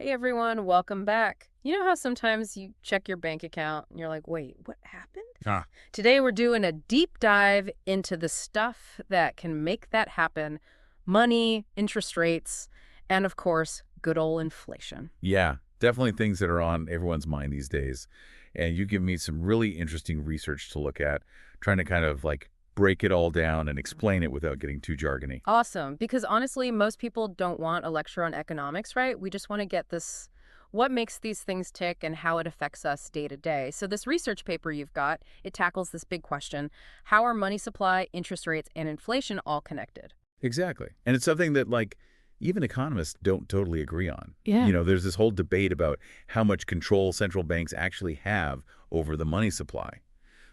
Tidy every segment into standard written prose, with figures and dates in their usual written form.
Hey everyone, welcome back. You know how sometimes you check your bank account and you're like, wait, what happened? Ah, Today we're doing a deep dive into the stuff that can make that happen: money, interest rates, and of course, good old inflation. yeah, definitely things that are on everyone's mind these days. And you give me some really interesting research to look at, trying to kind of like break it all down and explain it without getting too jargony. Awesome, because honestly, most people don't want a lecture on economics, right? We just want to get this, what makes these things tick and how it affects us day to day. So this research paper you've got, it tackles this big question: how are money supply, interest rates, and inflation all connected? Exactly. And it's something that like even economists don't totally agree on. Yeah. There's this whole debate about how much control central banks actually have over the money supply.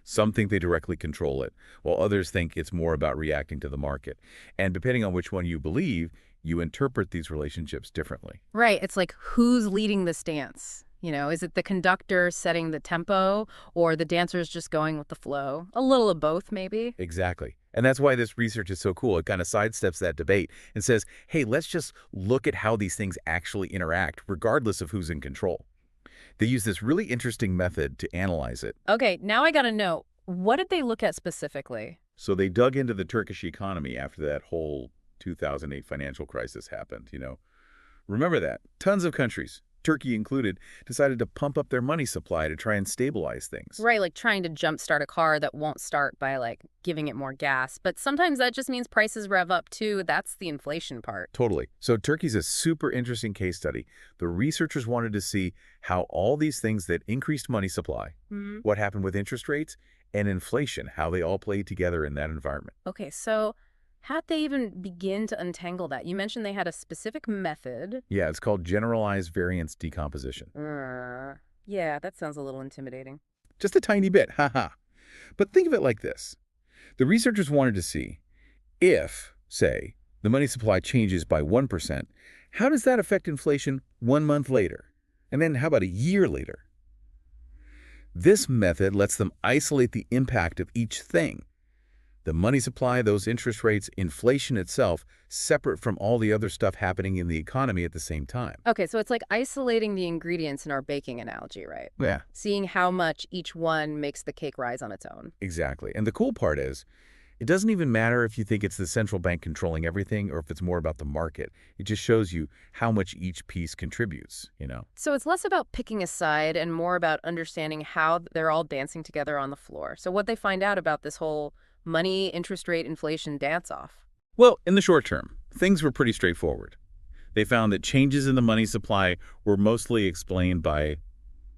Some think they directly control it, while others think it's more about reacting to the market. And depending on which one you believe, you interpret these relationships differently. Right. It's like, who's leading this dance? Is it the conductor setting the tempo or the dancers just going with the flow? A little of both, maybe. Exactly. And that's why this research is so cool. It kind of sidesteps that debate and says, hey, let's just look at how these things actually interact, regardless of who's in control. They use this really interesting method to analyze it. Okay, now I got to know, what did they look at specifically? So they dug into the Turkish economy after that whole 2008 financial crisis happened. Remember that. Tons of countries, Turkey included, decided to pump up their money supply to try and stabilize things. Right, like trying to jumpstart a car that won't start by like giving it more gas. But sometimes that just means prices rev up too. That's the inflation part. Totally. So Turkey's a super interesting case study. The researchers wanted to see how all these things that increased money supply, Hmm. what happened with interest rates, and inflation, how they all played together in that environment. Okay, so how'd they even begin to untangle that? You mentioned they had a specific method. Yeah, it's called generalized variance decomposition. Yeah, that sounds a little intimidating. Just a tiny bit, haha. But think of it like this. The researchers wanted to see if, say, the money supply changes by 1%, how does that affect inflation 1 month later? And then how about a year later? This method lets them isolate the impact of each thing. The money supply, those interest rates, inflation itself, separate from all the other stuff happening in the economy at the same time. Okay, so it's like isolating the ingredients in our baking analogy, right? Yeah, Seeing how much each one makes the cake rise on its own. exactly. And the cool part is, it doesn't even matter if you think it's the central bank controlling everything or if it's more about the market. It just shows you how much each piece contributes. So it's less about picking a side and more about understanding how they're all dancing together on the floor. So what they find out about this whole money, interest rate, inflation dance-off. Well, in the short term, things were pretty straightforward. They found that changes in the money supply were mostly explained by,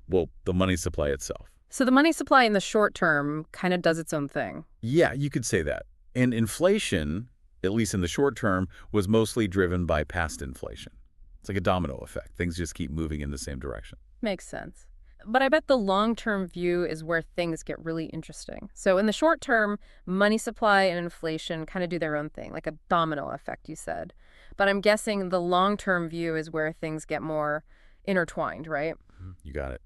well, the money supply itself. So the money supply in the short term kind of does its own thing. Yeah, you could say that. And inflation, at least in the short term, was mostly driven by past inflation. It's like a domino effect. Things just keep moving in the same direction. Makes sense. But I bet the long-term view is where things get really interesting. So in the short term, money supply and inflation kind of do their own thing, like a domino effect, you said. But I'm guessing the long-term view is where things get more intertwined, right? You got it.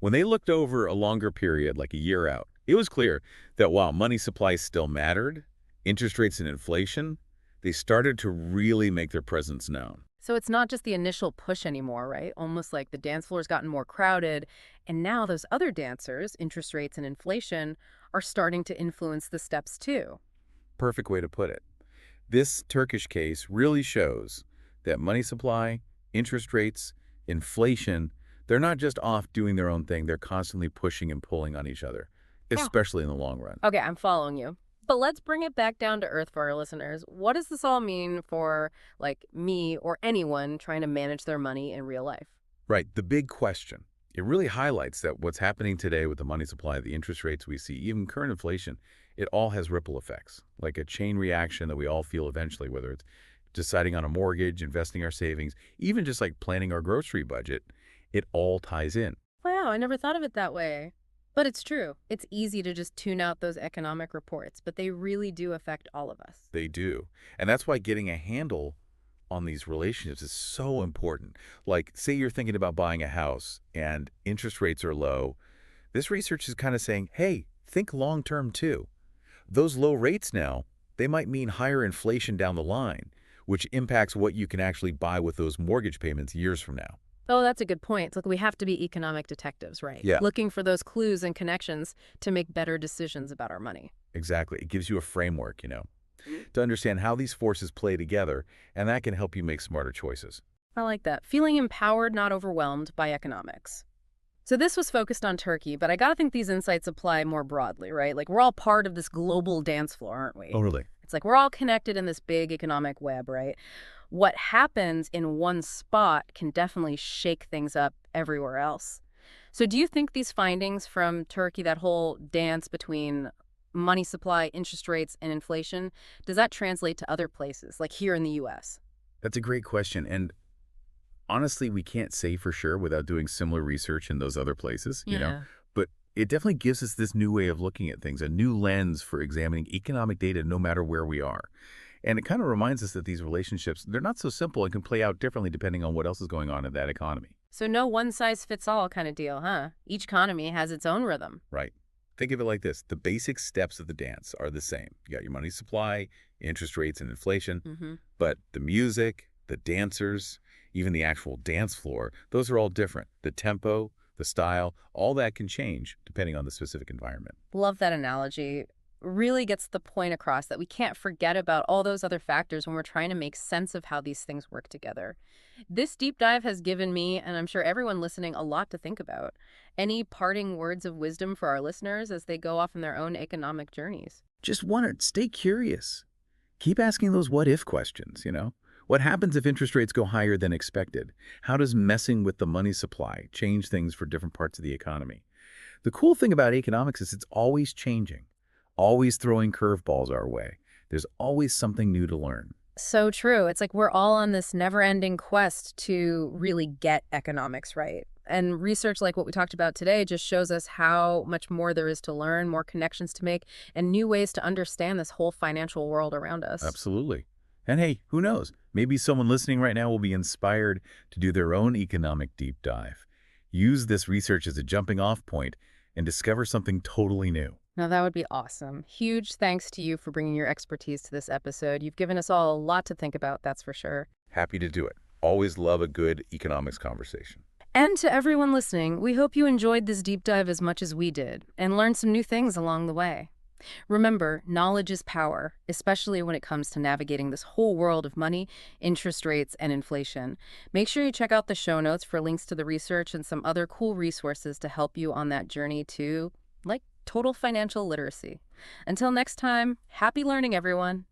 When they looked over a longer period, like a year out, it was clear that while money supply still mattered, interest rates and inflation, they started to really make their presence known. So it's not just the initial push anymore, right? Almost like the dance floor's gotten more crowded, and now those other dancers, interest rates and inflation, are starting to influence the steps too. Perfect way to put it. This Turkish case really shows that money supply, interest rates, inflation, they're not just off doing their own thing. They're constantly pushing and pulling on each other, Yeah. especially in the long run. Okay, I'm following you. But let's bring it back down to earth for our listeners. What does this all mean for, like, me or anyone trying to manage their money in real life? Right, the big question. It really highlights that what's happening today with the money supply, the interest rates we see, even current inflation, it all has ripple effects, like a chain reaction that we all feel eventually, whether it's deciding on a mortgage, investing our savings, even just like planning our grocery budget, it all ties in. Wow, I never thought of it that way. But it's true. It's easy to just tune out those economic reports, but they really do affect all of us. They do. And that's why getting a handle on these relationships is so important. Like, say you're thinking about buying a house and interest rates are low. This research is kind of saying, hey, think long term too. Those low rates now, they might mean higher inflation down the line, which impacts what you can actually buy with those mortgage payments years from now. Oh, that's a good point. Look, we have to be economic detectives, right? Yeah, Looking for those clues and connections to make better decisions about our money. exactly. It gives you a framework, to understand how these forces play together, and that can help you make smarter choices. I like that. Feeling empowered, not overwhelmed by economics. So this was focused on Turkey, but I gotta think these insights apply more broadly, right? Like we're all part of this global dance floor, aren't we? Oh, really? It's like we're all connected in this big economic web, right? What happens in one spot can definitely shake things up everywhere else. So do you think these findings from Turkey, that whole dance between money supply, interest rates, and inflation, does that translate to other places, like here in the US? That's a great question, and honestly, we can't say for sure without doing similar research in those other places. Yeah. But it definitely gives us this new way of looking at things, a new lens for examining economic data no matter where we are. And it kind of reminds us that these relationships, they're not so simple and can play out differently depending on what else is going on in that economy. So no one size fits all kind of deal, huh? Each economy has its own rhythm. Right. Think of it like this. The basic steps of the dance are the same. You got your money supply, interest rates, and inflation. Hmm. But the music, the dancers, even the actual dance floor, those are all different. The tempo, the style, all that can change depending on the specific environment. Love that analogy. Really gets the point across that we can't forget about all those other factors when we're trying to make sense of how these things work together. This deep dive has given me, and I'm sure everyone listening, a lot to think about. Any parting words of wisdom for our listeners as they go off on their own economic journeys? Just wonder, stay curious. Keep asking those what-if questions. What happens if interest rates go higher than expected? How does messing with the money supply change things for different parts of the economy? The cool thing about economics is it's always changing, always throwing curveballs our way. There's always something new to learn. So true. It's like we're all on this never-ending quest to really get economics right. And research like what we talked about today just shows us how much more there is to learn, more connections to make, and new ways to understand this whole financial world around us. Absolutely. And hey, who knows? Maybe someone listening right now will be inspired to do their own economic deep dive. Use this research as a jumping off point and discover something totally new. Now, that would be awesome. Huge thanks to you for bringing your expertise to this episode. You've given us all a lot to think about, that's for sure. Happy to do it. Always love a good economics conversation. And to everyone listening, we hope you enjoyed this deep dive as much as we did and learned some new things along the way. Remember, knowledge is power, especially when it comes to navigating this whole world of money, interest rates, and inflation. Make sure you check out the show notes for links to the research and some other cool resources to help you on that journey to, like, total financial literacy. Until next time, happy learning, everyone.